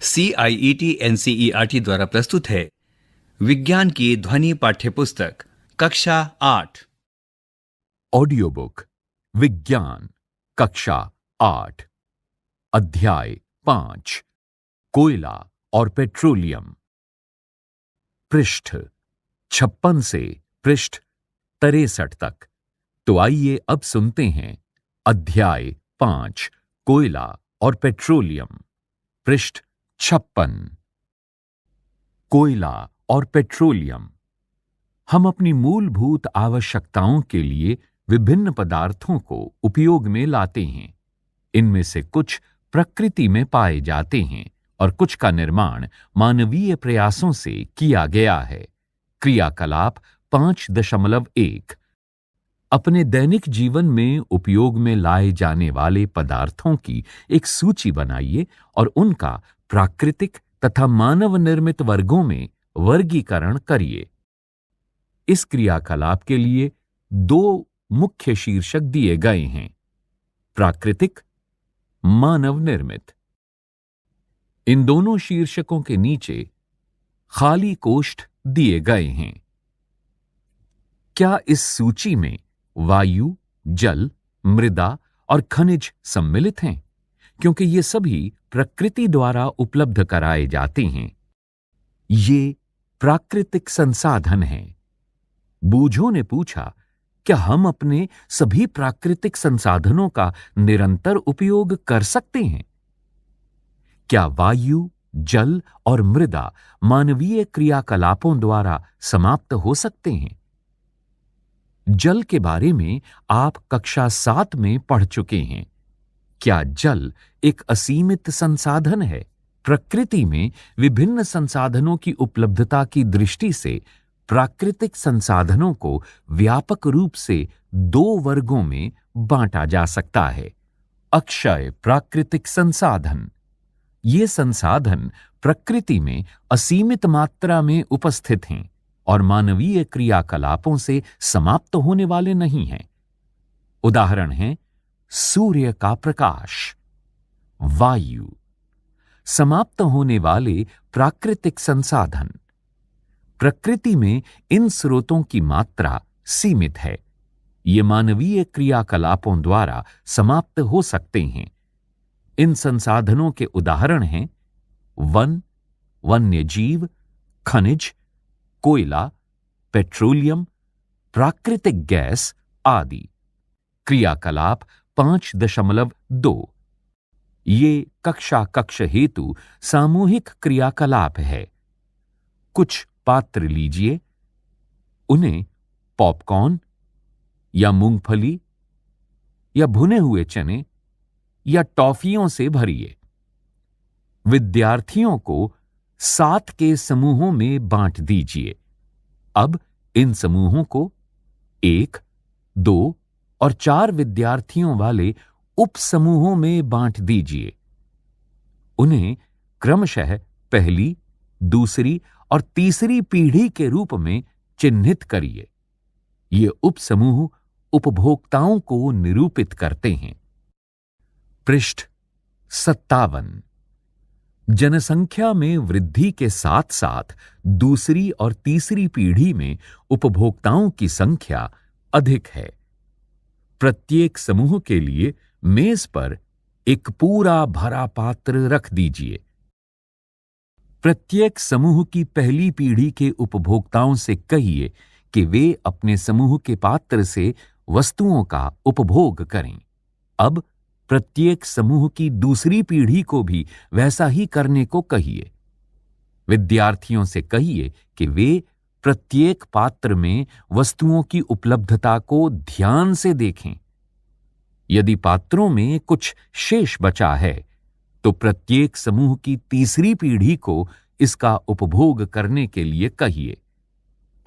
CIET NCERT द्वारा प्रस्तुत है विज्ञान की ध्वनि पाठ्यपुस्तक कक्षा 8। ऑडियो बुक विज्ञान कक्षा 8 अध्याय 5 कोयला और पेट्रोलियम। पृष्ठ 56 से पृष्ठ 63 तक। तो आइए अब सुनते हैं अध्याय 5 कोयला और पेट्रोलियम। पृष्ठ 56। कोयला और पेट्रोलियम। हम अपनी मूलभूत आवश्यकताओं के लिए विभिन्न पदार्थों को उपयोग में लाते हैं। इनमें से कुछ प्रकृति में पाए जाते हैं और कुछ का निर्माण मानवीय प्रयासों से किया गया है। क्रियाकलाप 5.1। अपने दैनिक जीवन में उपयोग में लाए जाने वाले पदार्थों की एक सूची बनाइए और उनका प्राकृतिक तथा मानव निर्मित वर्गों में वर्गीकरण करिए। इस क्रियाकलाप के लिए 2 मुख्य शीर्षक दिए गए हैं: प्राकृतिक, मानव निर्मित। इन दोनों शीर्षकों के नीचे खाली कोष्ठ दिए गए हैं। क्या इस सूची में वायु, जल, मृदा और खनिज सम्मिलित हैं? क्योंकि ये सभी प्रकृति द्वारा उपलब्ध कराए जाते हैं। ये प्राकृतिक संसाधन हैं। बूझों ने पूछा, क्या हम अपने सभी प्राकृतिक संसाधनों का निरंतर उपयोग कर सकते हैं? क्या वायु, जल और मृदा मानवीय क्रियाकलापों द्वारा समाप्त हो सकते हैं? जल के बारे में आप कक्षा 7 में पढ़ चुके हैं। क्या जल एक असीमित संसाधन है? प्रकृति में विभिन्न संसाधनों की उपलब्धता की दृष्टि से प्राकृतिक संसाधनों को व्यापक रूप से 2 वर्गों में बांटा जा सकता है। अक्षय प्राकृतिक संसाधन। ये संसाधन प्रकृति में असीमित मात्रा में उपस्थित हैं और मानवीय क्रियाकलापों से समाप्त होने वाले नहीं हैं। उदाहरण हैं सूर्य का प्रकाश, वायु। समाप्त होने वाले प्राकृतिक संसाधन। प्रकृति में इन स्रोतों की मात्रा सीमित है। ये मानवीय क्रियाकलापों द्वारा समाप्त हो सकते हैं। इन संसाधनों के उदाहरण हैं वन, वन्यजीव, खनिज, कोयला, पेट्रोलियम, प्राकृतिक गैस आदि। क्रियाकलाप 5.2। ये कक्ष हेतु सामूहिक क्रियाकलाप है। कुछ पात्र लीजिए, उन्हें पॉपकॉर्न या मूंगफली या भुने हुए चने या टॉफियों से भरिए। विद्यार्थियों को 7 के समूहों में बांट दीजिए। अब इन समूहों को 1, 2 और 4 विद्यार्थियों वाले उपसमूहों में बांट दीजिए। उन्हें क्रमशः पहली, दूसरी और तीसरी पीढ़ी के रूप में चिन्हित करिए। ये उपसमूह उपभोक्ताओं को निरूपित करते हैं। पृष्ठ 57। जनसंख्या में वृद्धि के साथ साथ दूसरी और तीसरी पीढ़ी में उपभोक्ताओं की संख्या अधिक है। प्रत्येक समूह के लिए मेज पर एक पूरा भरा पात्र रख दीजिए। प्रत्येक समूह की पहली पीढ़ी के उपभोक्ताओं से कहिए कि वे अपने समूह के पात्र से वस्तुओं का उपभोग करें। अब प्रत्येक समूह की दूसरी पीढ़ी को भी वैसा ही करने को कहिए। विद्यार्थियों से कहिए कि वे प्रत्येक पात्र में वस्तुओं की उपलब्धता को ध्यान से देखें। यदि पात्रों में कुछ शेष बचा है तो प्रत्येक समूह की तीसरी पीढ़ी को इसका उपभोग करने के लिए कहिए।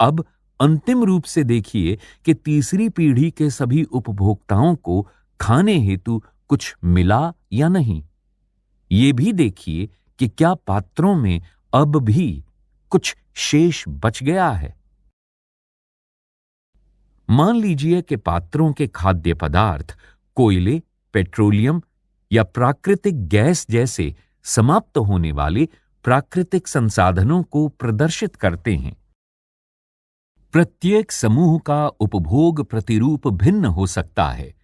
अब अंतिम रूप से देखिए कि तीसरी पीढ़ी के सभी उपभोक्ताओं को खाने हेतु कुछ मिला या नहीं। ये भी देखिए कि क्या पात्रों में अब भी कुछ शेष बच गया है। मान लीजिए कि पात्रों के खाद्य पदार्थ कोयले, पेट्रोलियम या प्राकृतिक गैस जैसे समाप्त होने वाले प्राकृतिक संसाधनों को प्रदर्शित करते हैं। प्रत्येक समूह का उपभोग प्रतिरूप भिन्न हो सकता है।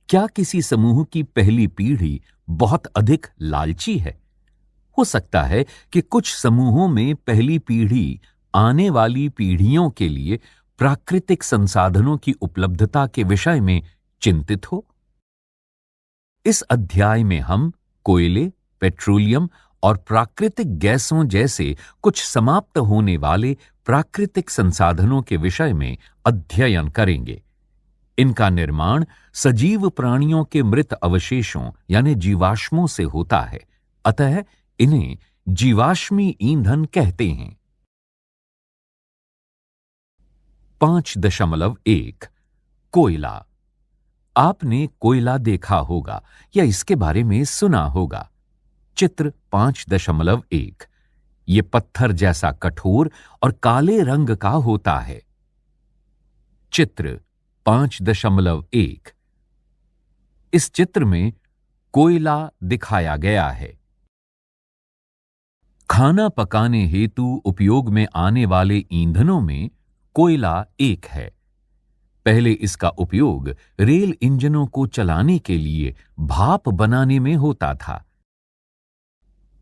क्या किसी समूह की पहली पीढ़ी बहुत अधिक लालची है? हो सकता है कि कुछ समूहों में पहली पीढ़ी आने वाली पीढ़ियों के लिए प्राकृतिक संसाधनों की उपलब्धता के विषय में चिंतित हो। इस अध्याय में हम कोयले, पेट्रोलियम और प्राकृतिक गैसों जैसे कुछ समाप्त होने वाले प्राकृतिक संसाधनों के विषय में अध्ययन करेंगे। इनका निर्माण सजीव प्राणियों के मृत अवशेषों यानी जीवाश्मों से होता है, अतः इन्हें जीवाश्मी ईंधन कहते हैं। 5.1 कोयला। आपने कोयला देखा होगा या इसके बारे में सुना होगा। चित्र 5.1 ये पत्थर जैसा कठोर और काले रंग का होता है। चित्र 5.1 इस चित्र में कोयला दिखाया गया है। खाना पकाने हेतु उपयोग में आने वाले ईंधनों में कोयला एक है। पहले इसका उपयोग रेल इंजनों को चलाने के लिए भाप बनाने में होता था।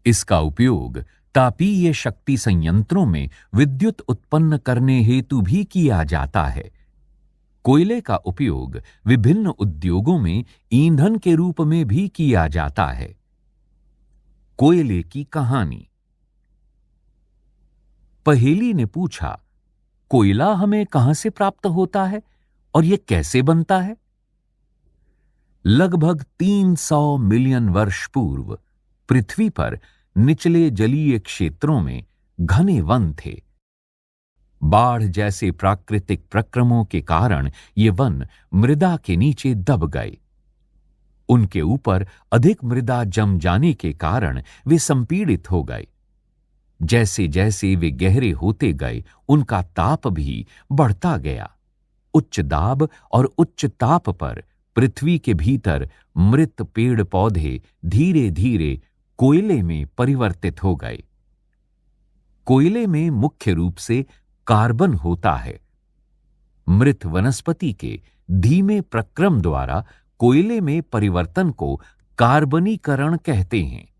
इसका उपयोग तापीय शक्ति संयंत्रों में विद्युत उत्पन्न करने हेतु भी किया जाता है। कोयले का उपयोग विभिन्न उद्योगों में ईंधन के रूप में भी किया जाता है। कोयले की कहानी। पहेली ने पूछा, कोयला हमें कहां से प्राप्त होता है और यह कैसे बनता है? लगभग 300 मिलियन वर्ष पूर्व पृथ्वी पर निचले जलीय क्षेत्रों में घने वन थे। बाढ़ जैसे प्राकृतिक प्रक्रमों के कारण ये वन मृदा के नीचे दब गए। उनके ऊपर अधिक मृदा जम जाने के कारण वे संपीड़ित हो गए। जैसे जैसे वे गहरे होते गए, उनका ताप भी बढ़ता गया। उच्च दाब और उच्च ताप पर पृथ्वी के भीतर मृत पेड़ पौधे धीरे धीरे कोयले में परिवर्तित हो गए। कोयले में मुख्य रूप से कार्बन होता है। मृत वनस्पति के धीमे प्रक्रम द्वारा कोयले में परिवर्तन को कार्बनीकरण कहते हैं।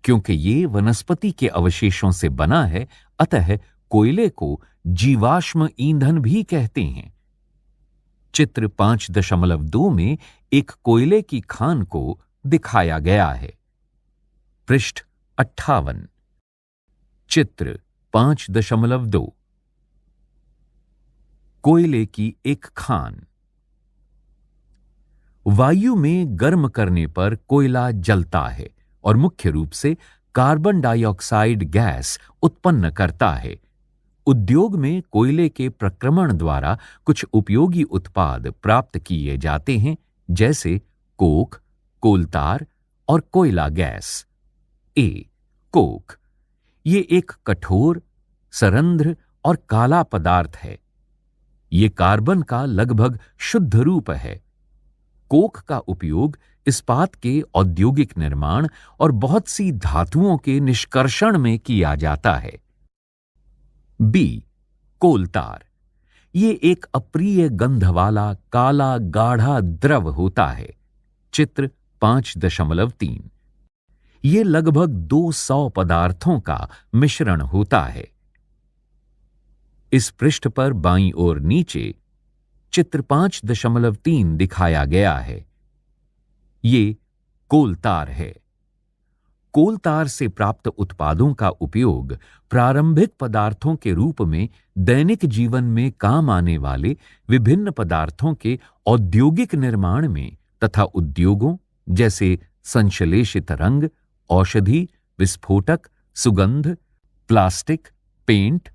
क्योंकि ये वनस्पति के अवशेषों से बना है, अतः कोयले को जीवाश्म ईंधन भी कहते हैं। चित्र 5.2 में एक कोयले की खान को दिखाया गया है। पृष्ठ 58। चित्र 5.2 कोयले की एक खान। वायु में गर्म करने पर कोयला जलता है और मुख्य रूप से कार्बन डाइऑक्साइड गैस उत्पन्न करता है। उद्योग में कोयले के प्रक्रमण द्वारा कुछ उपयोगी उत्पाद प्राप्त किए जाते हैं, जैसे कोक, कोलतार और कोयला गैस। कोक ये एक कठोर, सरंध्र और काला पदार्थ है। ये कार्बन का लगभग शुद्ध रूप है। कोक का उपयोग इस्पात के औद्योगिक निर्माण और बहुत सी धातुओं के निष्कर्षण में किया जाता है। कोलतार ये एक अप्रिय गंध वाला काला गाढ़ा द्रव होता है। चित्र 5.3 ये लगभग 200 पदार्थों का मिश्रण होता है। इस पृष्ठ पर बाईं ओर नीचे चित्र 5.3 दिखाया गया है। ये कोलतार है। कोलतार से प्राप्त उत्पादों का उपयोग प्रारंभिक पदार्थों के रूप में दैनिक जीवन में काम आने वाले विभिन्न पदार्थों के औद्योगिक निर्माण में तथा उद्योगों जैसे संश्लेषित रंग, औषधि, विस्फोटक, सुगंध, प्लास्टिक, पेंट,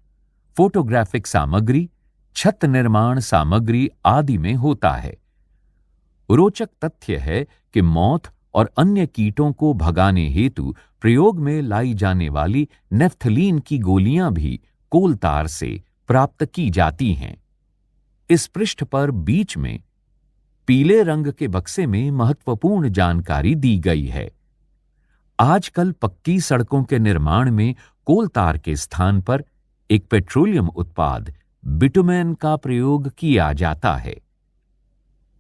फोटोग्राफिक सामग्री, छत निर्माण सामग्री आदि में होता है। रोचक तथ्य है कि मौत और अन्य कीटों को भगाने हेतु प्रयोग में लाई जाने वाली नेफ्थलीन की गोलियां भी कोलतार से प्राप्त की जाती हैं। इस पृष्ठ पर बीच में पीले रंग के बक्से में महत्वपूर्ण जानकारी दी गई है। आजकल पक्की सड़कों के निर्माण में कोल तार के स्थान पर एक पेट्रोलियम उत्पाद बिटुमेन का प्रयोग किया जाता है।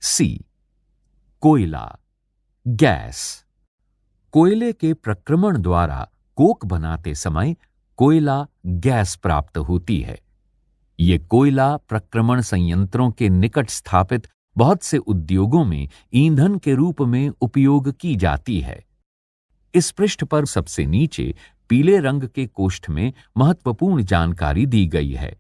सी, कोयला, गैस। कोयले के प्रक्रमण द्वारा कोक बनाते समय कोयला गैस प्राप्त होती है। ये कोयला प्रक्रमण संयंत्रों के निकट स्थापित बहुत से उद्योगों में ईंधन के रूप में उपयोग की जाती है। इस पृष्ठ पर सबसे नीचे पीले रंग के कोष्ठ में महत्वपूर्ण जानकारी दी गई है।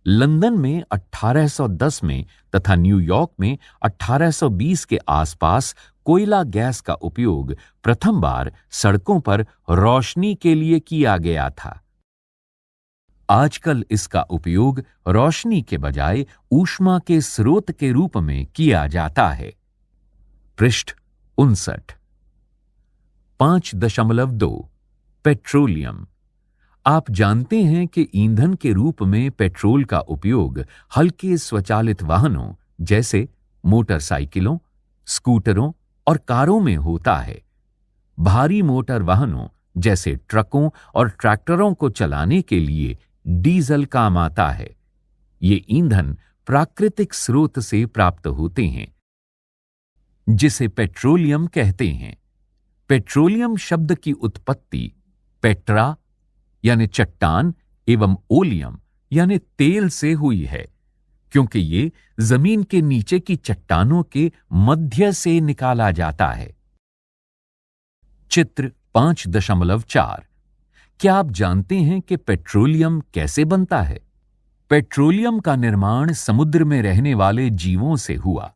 लंदन में 1810 में तथा न्यूयॉर्क में 1820 के आसपास कोयला गैस का उपयोग प्रथम बार सड़कों पर रोशनी के लिए किया गया था। आजकल इसका उपयोग रोशनी के बजाय ऊष्मा के स्रोत के रूप में किया जाता है। पृष्ठ 59। 5.2 पेट्रोलियम। आप जानते हैं कि ईंधन के रूप में पेट्रोल का उपयोग हल्के स्वचालित वाहनों जैसे मोटरसाइकिलों, स्कूटरों और कारों में होता है। भारी मोटर वाहनों जैसे ट्रकों और ट्रैक्टरों को चलाने के लिए डीजल काम आता है। ये ईंधन प्राकृतिक स्रोत से प्राप्त होते हैं, जिसे पेट्रोलियम कहते हैं। पेट्रोलियम शब्द की उत्पत्ति पेट्रा यानी चट्टान एवं ओलियम यानी तेल से हुई है, क्योंकि ये जमीन के नीचे की चट्टानों के मध्य से निकाला जाता है। चित्र 5.4। क्या आप जानते हैं कि पेट्रोलियम कैसे बनता है? पेट्रोलियम का निर्माण समुद्र में रहने वाले जीवों से हुआ।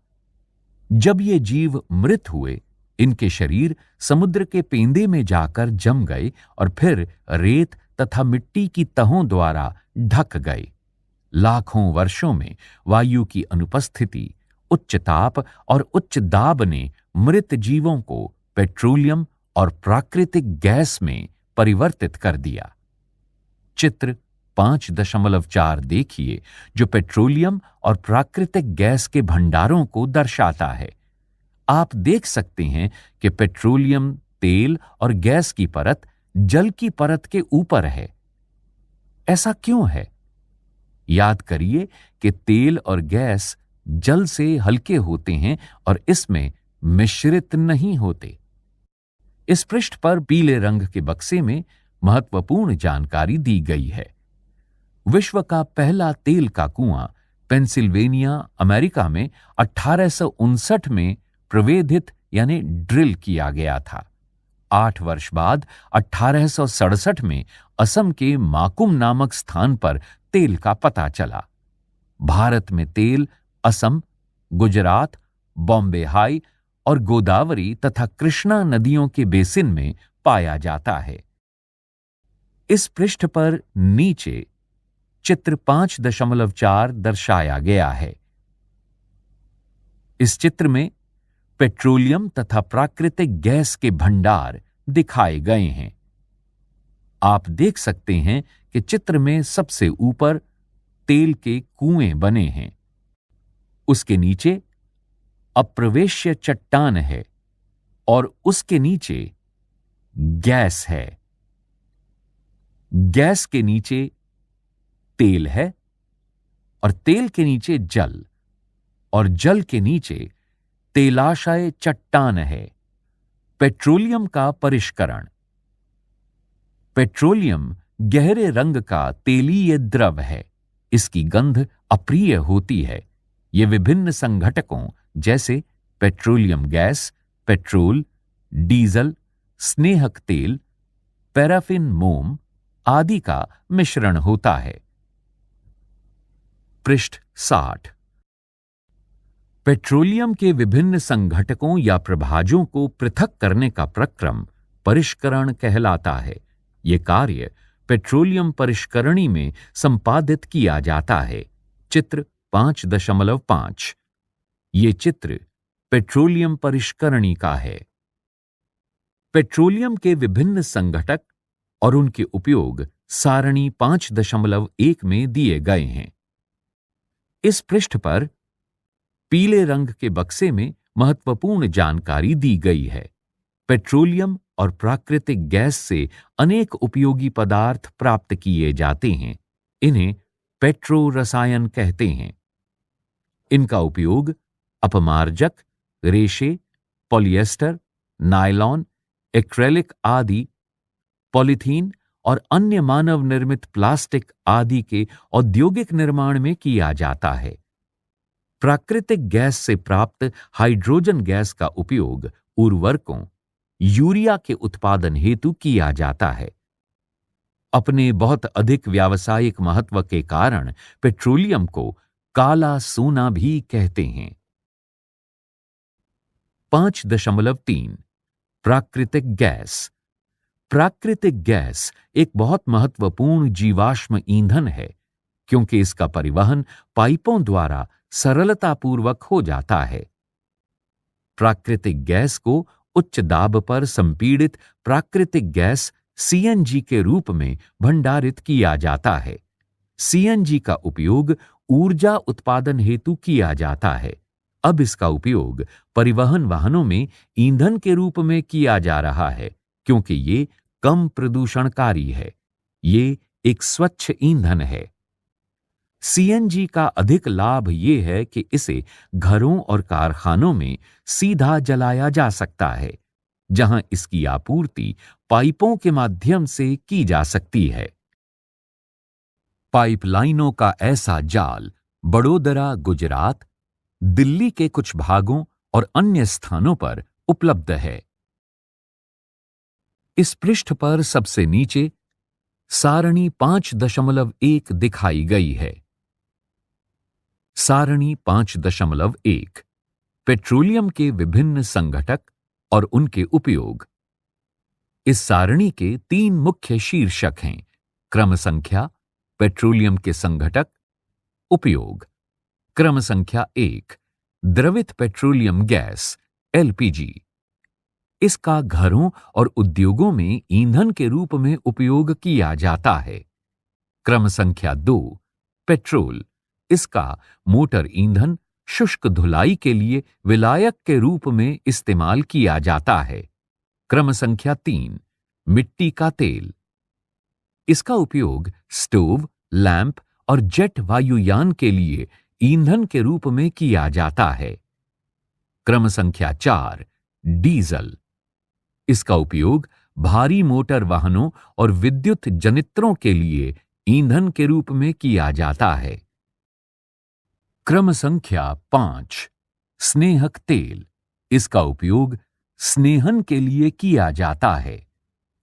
जब ये जीव मृत हुए, इनके शरीर समुद्र के पेंदे में जाकर जम गए और फिर रेत तथा मिट्टी की तहों द्वारा ढक गए। लाखों वर्षों में वायु की अनुपस्थिति, उच्च ताप और उच्च दाब ने मृत जीवों को पेट्रोलियम और प्राकृतिक गैस में परिवर्तित कर दिया। चित्र 5.4 देखिए, जो पेट्रोलियम और प्राकृतिक गैस के भंडारों को दर्शाता है। आप देख सकते हैं कि पेट्रोलियम तेल और गैस की परत जल की परत के ऊपर है। ऐसा क्यों है? याद करिए कि तेल और गैस जल से हल्के होते हैं और इसमें मिश्रित नहीं होते। इस पृष्ठ पर पीले रंग के बक्से में महत्वपूर्ण जानकारी दी गई है। विश्व का पहला तेल का कुआं पेंसिल्वेनिया, अमेरिका में 1859 में प्रवेधित यानी ड्रिल किया गया था। 8 वर्ष बाद 1867 में असम के माकुम नामक स्थान पर तेल का पता चला। भारत में तेल असम, गुजरात, बॉम्बे हाई और गोदावरी तथा कृष्णा नदियों के बेसिन में पाया जाता है। इस पृष्ठ पर नीचे चित्र 5.4 दर्शाया गया है। इस चित्र में पेट्रोलियम तथा प्राकृतिक गैस के भंडार दिखाए गए हैं। आप देख सकते हैं कि चित्र में सबसे ऊपर तेल के कुएं बने हैं। उसके नीचे अप्रवेश्य चट्टान है और उसके नीचे गैस है। गैस के नीचे तेल है और तेल के नीचे जल और जल के नीचे तेलाशय चट्टान है। पेट्रोलियम का परिष्करण। पेट्रोलियम गहरे रंग का तेलीय द्रव है। इसकी गंध अप्रिय होती है। यह विभिन्न संघटकों जैसे पेट्रोलियम गैस, पेट्रोल, डीजल, स्नेहक तेल, पैराफिन मोम आदि का मिश्रण होता है। पृष्ठ 60। पेट्रोलियम के विभिन्न संघटकों या प्रभाजों को पृथक करने का प्रक्रम परिष्करण कहलाता है। यह कार्य पेट्रोलियम परिष्करणी में संपादित किया जाता है। चित्र 5.5। ये चित्र पेट्रोलियम परिष्करणी का है। पेट्रोलियम के विभिन्न संघटक और उनके उपयोग सारणी 5.1 में दिए गए हैं। इस पृष्ठ पर पीले रंग के बक्से में महत्वपूर्ण जानकारी दी गई है। पेट्रोलियम और प्राकृतिक गैस से अनेक उपयोगी पदार्थ प्राप्त किए जाते हैं। इन्हें पेट्रो रसायन कहते हैं। इनका उपयोग अपमार्जक, रेशे, पॉलिएस्टर, नायलॉन, एक्रेलिक आदि, पॉलीथीन और अन्य मानव निर्मित प्लास्टिक आदि के औद्योगिक निर्माण में किया जाता है। प्राकृतिक गैस से प्राप्त हाइड्रोजन गैस का उपयोग उर्वरकों, यूरिया के उत्पादन हेतु किया जाता है। अपने बहुत अधिक व्यावसायिक महत्व के कारण पेट्रोलियम को काला सोना भी कहते हैं। 5.3 प्राकृतिक गैस। प्राकृतिक गैस एक बहुत महत्वपूर्ण जीवाश्म ईंधन है, क्योंकि इसका परिवहन पाइपों द्वारा सरलतापूर्वक हो जाता है। प्राकृतिक गैस को उच्च दाब पर संपीड़ित प्राकृतिक गैस सीएनजी के रूप में भंडारित किया जाता है। सीएनजी का उपयोग ऊर्जा उत्पादन हेतु किया जाता है। अब इसका उपयोग परिवहन वाहनों में ईंधन के रूप में किया जा रहा है, क्योंकि ये कम प्रदूषणकारी है। ये एक स्वच्छ ईंधन है। सीएनजी का अधिक लाभ ये है कि इसे घरों और कारखानों में सीधा जलाया जा सकता है, जहां इसकी आपूर्ति पाइपों के माध्यम से की जा सकती है। पाइपलाइनों का ऐसा जाल बड़ोदरा, गुजरात, दिल्ली के कुछ भागों और अन्य स्थानों पर उपलब्ध है। इस पृष्ठ पर सबसे नीचे सारणी 5.1 दिखाई गई है। सारणी 5.1 पेट्रोलियम के विभिन्न संघटक और उनके उपयोग। इस सारणी के 3 मुख्य शीर्षक हैं: क्रम संख्या, पेट्रोलियम के संघटक, उपयोग। क्रम संख्या 1 द्रवित पेट्रोलियम गैस एलपीजी। इसका घरों और उद्योगों में ईंधन के रूप में उपयोग किया जाता है। क्रम संख्या 2 पेट्रोल। इसका मोटर ईंधन, शुष्क धुलाई के लिए विलायक के रूप में इस्तेमाल किया जाता है। क्रम संख्या 3 मिट्टी का तेल। इसका उपयोग स्टोव, लैंप और जेट वायुयान के लिए ईंधन के रूप में किया जाता है। क्रम संख्या 4 डीजल। इसका उपयोग भारी मोटर वाहनों और विद्युत जनित्रों के लिए ईंधन के रूप में किया जाता है। क्रम संख्या 5 स्नेहक तेल। इसका उपयोग स्नेहन के लिए किया जाता है।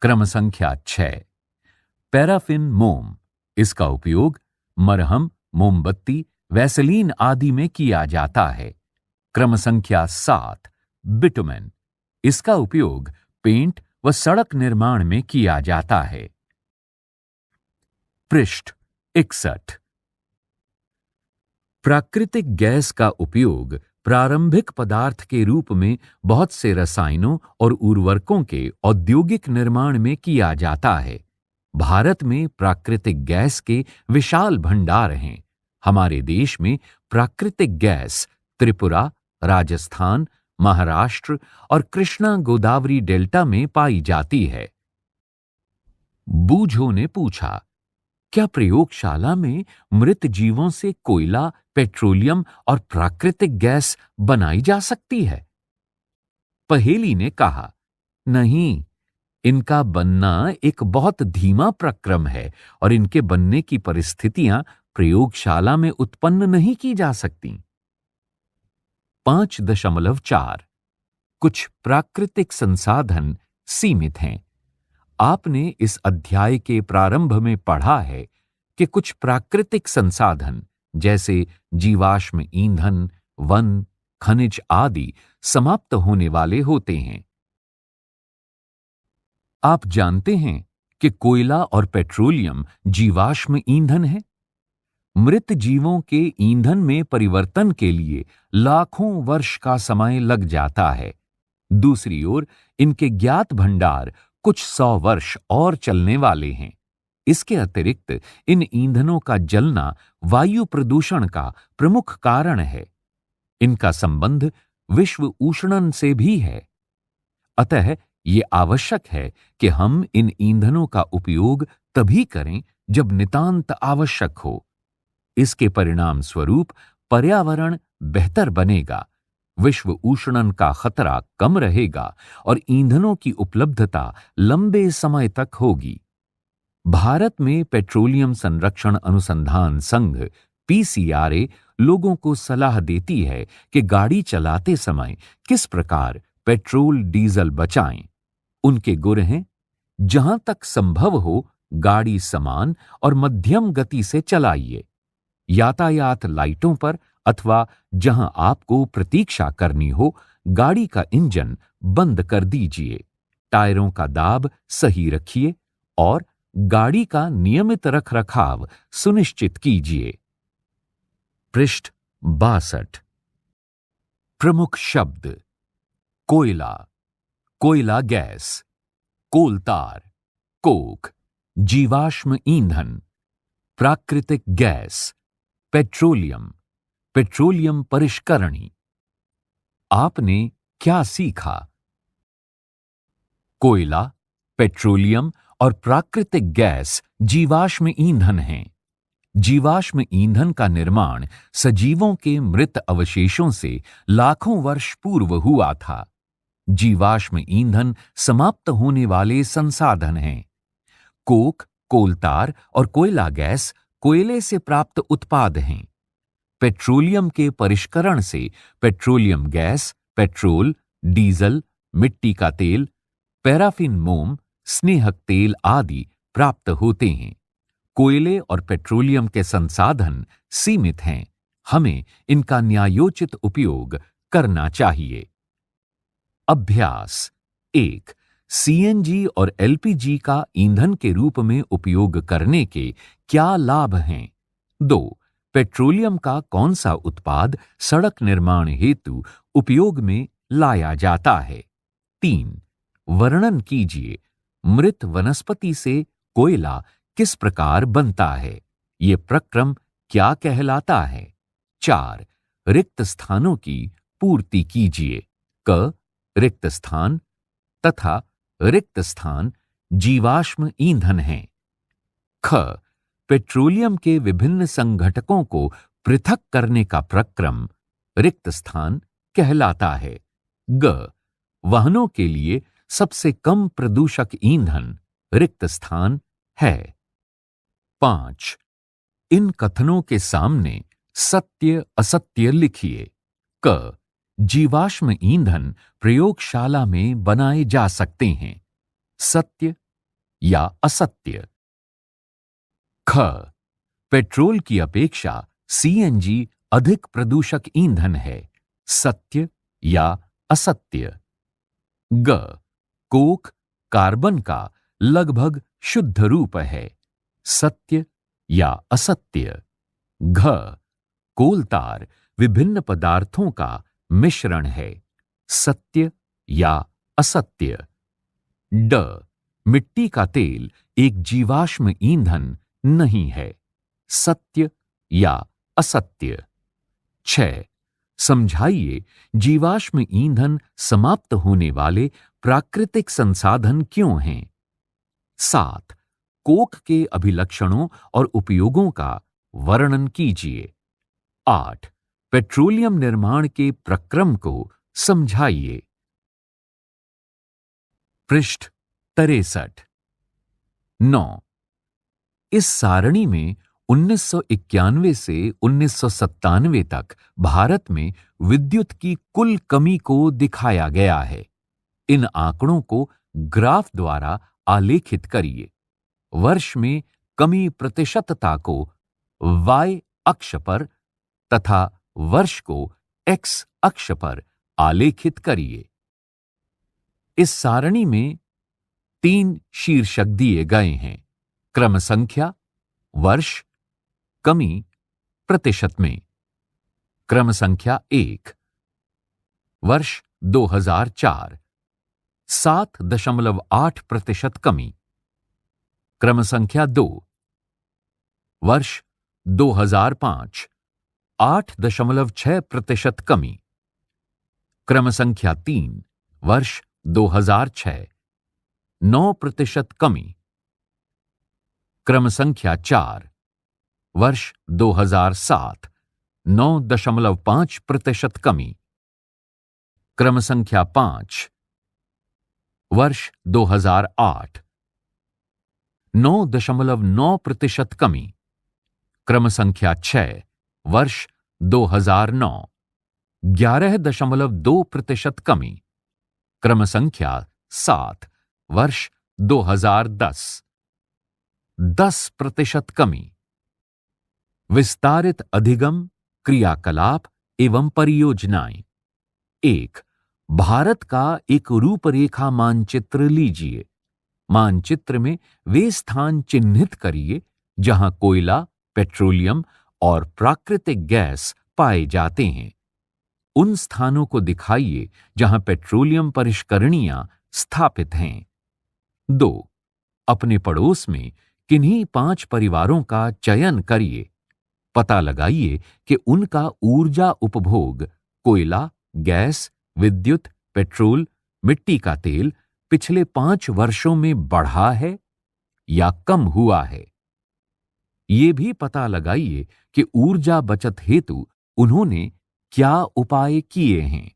क्रम संख्या 6 पैराफिन मोम। इसका उपयोग मरहम, मोमबत्ती, वैसलीन आदि में किया जाता है। क्रम संख्या 7 बिटुमेन। इसका उपयोग पेंट व सड़क निर्माण में किया जाता है। पृष्ठ 61। प्राकृतिक गैस का उपयोग प्रारंभिक पदार्थ के रूप में बहुत से रसायनों और उर्वरकों के औद्योगिक निर्माण में किया जाता है। भारत में प्राकृतिक गैस के विशाल भंडार हैं। हमारे देश में प्राकृतिक गैस त्रिपुरा, राजस्थान, महाराष्ट्र और कृष्णा गोदावरी डेल्टा में पाई जाती है। बूझो ने पूछा, क्या प्रयोगशाला में मृत जीवों से कोयला, पेट्रोलियम और प्राकृतिक गैस बनाई जा सकती है? पहेली ने कहा, नहीं, इनका बनना एक बहुत धीमा प्रक्रम है और इनके बनने की परिस्थितियां प्रयोगशाला में उत्पन्न नहीं की जा सकती। 5.4 कुछ प्राकृतिक संसाधन सीमित हैं। आपने इस अध्याय के प्रारंभ में पढ़ा है कि कुछ प्राकृतिक संसाधन जैसे जीवाश्म ईंधन, वन, खनिज आदि समाप्त होने वाले होते हैं। आप जानते हैं कि कोयला और पेट्रोलियम जीवाश्म ईंधन है। मृत जीवों के ईंधन में परिवर्तन के लिए लाखों वर्ष का समय लग जाता है। दूसरी ओर इनके ज्ञात भंडार कुछ 100 वर्ष और चलने वाले हैं। इसके अतिरिक्त इन ईंधनों का जलना वायु प्रदूषण का प्रमुख कारण है। इनका संबंध विश्व उष्णन से भी है। अतः ये आवश्यक है कि हम इन ईंधनों का उपयोग तभी करें जब नितांत आवश्यक हो। इसके परिणाम स्वरूप पर्यावरण बेहतर बनेगा, विश्व उष्णन का खतरा कम रहेगा और ईंधनों की उपलब्धता लंबे समय तक होगी। भारत में पेट्रोलियम संरक्षण अनुसंधान संघ पीसीआरए लोगों को सलाह देती है कि गाड़ी चलाते समय किस प्रकार पेट्रोल डीजल बचाएं। उनके गुर हैं, जहां तक संभव हो गाड़ी समान और मध्यम गति से चलाइए। यातायात लाइटों पर अथवा जहां आपको प्रतीक्षा करनी हो, गाड़ी का इंजन बंद कर दीजिए। टायरों का दाब सही रखिए और गाड़ी का नियमित रखरखाव सुनिश्चित कीजिए। पृष्ठ 62। प्रमुख शब्द: कोयला, कोयला गैस, कोलतार, कोक, जीवाश्म ईंधन, प्राकृतिक गैस, पेट्रोलियम, पेट्रोलियम परिष्करणी। आपने क्या सीखा? कोयला, पेट्रोलियम और प्राकृतिक गैस जीवाश्म ईंधन हैं। जीवाश्म ईंधन का निर्माण सजीवों के मृत अवशेषों से लाखों वर्ष पूर्व हुआ था। जीवाश्म ईंधन समाप्त होने वाले संसाधन हैं। कोक, कोलतार और कोयला गैस कोयले से प्राप्त उत्पाद हैं। पेट्रोलियम के परिष्करण से पेट्रोलियम गैस, पेट्रोल, डीजल, मिट्टी का तेल, पैराफिन मोम, स्नेहक तेल आदि प्राप्त होते हैं। कोयले और पेट्रोलियम के संसाधन सीमित हैं। हमें इनका न्यायोचित उपयोग करना चाहिए। अभ्यास 1। सीएनजी और एलपीजी का ईंधन के रूप में उपयोग करने के क्या लाभ हैं? 2। पेट्रोलियम का कौन सा उत्पाद सड़क निर्माण हेतु उपयोग में लाया जाता है? 3। वर्णन कीजिए, मृत वनस्पति से कोयला किस प्रकार बनता है? ये प्रक्रम क्या कहलाता है? 4। रिक्त स्थानों की पूर्ति कीजिए। क. रिक्त स्थान तथा रिक्त स्थान जीवाश्म ईंधन हैं। ख. पेट्रोलियम के विभिन्न संघटकों को पृथक करने का प्रक्रम रिक्त स्थान कहलाता है। ग. वाहनों के लिए सबसे कम प्रदूषक ईंधन रिक्त स्थान है। 5. इन कथनों के सामने सत्य असत्य लिखिए। क. जीवाश्म ईंधन प्रयोगशाला में बनाए जा सकते हैं। सत्य या असत्य? ख. पेट्रोल की अपेक्षा सीएनजी अधिक प्रदूषक ईंधन है। सत्य या असत्य? ग. कोक कार्बन का लगभग शुद्ध रूप है। सत्य या असत्य? घ. कोलतार विभिन्न पदार्थों का मिश्रण है। सत्य या असत्य? ड. मिट्टी का तेल एक जीवाश्म ईंधन नहीं है। सत्य या असत्य? 6. समझाइए, जीवाश्म ईंधन समाप्त होने वाले प्राकृतिक संसाधन क्यों हैं? 7. कोक के अभिलक्षणों और उपयोगों का वर्णन कीजिए। 8. पेट्रोलियम निर्माण के प्रक्रम को समझाइए। पृष्ठ 63। 9. इस सारणी में 1991 से 1997 तक भारत में विद्युत की कुल कमी को दिखाया गया है। इन आंकड़ों को ग्राफ द्वारा आलेखित करिए। वर्ष में कमी प्रतिशतता को y अक्ष पर तथा वर्ष को x अक्ष पर आलेखित करिए। इस सारणी में 3 शीर्षक दिए गए हैं: क्रम संख्या, वर्ष, कमी प्रतिशत में। क्रम संख्या 1, वर्ष 2004 7.8% कमी। क्रम संख्या 2, वर्ष 2005 8.6% कमी। क्रम संख्या 3, वर्ष 2006 9% कमी। क्रम संख्या 4, वर्ष 2007, 9.5% कमी। क्रम संख्या 5, वर्ष 2008, 9.9% कमी। क्रम संख्या 6, वर्ष 2009, 11.2% कमी। क्रम संख्या 7, वर्ष 2010, 10% कमी। विस्तारित अधिगम, क्रियाकलाप एवं परियोजनाएं। 1. भारत का एक रूपरेखा मानचित्र लीजिए। मानचित्र में वे स्थान चिन्हित करिए जहां कोयला, पेट्रोलियम और प्राकृतिक गैस पाए जाते हैं। उन स्थानों को दिखाइए जहां पेट्रोलियम परिष्करणियां स्थापित हैं। 2. अपने पड़ोस में किन्हीं 5 परिवारों का चयन करिए। पता लगाइए कि उनका ऊर्जा उपभोग कोयला, गैस, विद्युत, पेट्रोल, मिट्टी का तेल पिछले 5 वर्षों में बढ़ा है या कम हुआ है। ये भी पता लगाइए कि ऊर्जा बचत हेतु उन्होंने क्या उपाय किए हैं।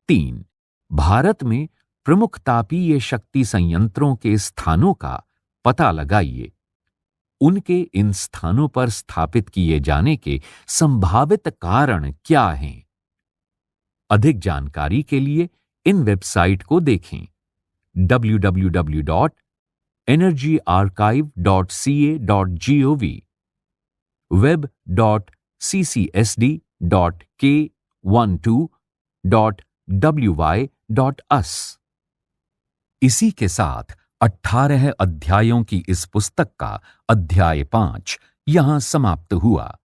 3. भारत में प्रमुख तापीय शक्ति संयंत्रों के स्थानों का पता लगाइए। उनके इन स्थानों पर स्थापित किए जाने के संभावित कारण क्या हैं? अधिक जानकारी के लिए इन वेबसाइट को देखें: www.energyarchive.ca.gov, web.ccsd.k12.wy.us। इसी के साथ 18 अध्यायों की इस पुस्तक का अध्याय 5 यहां समाप्त हुआ।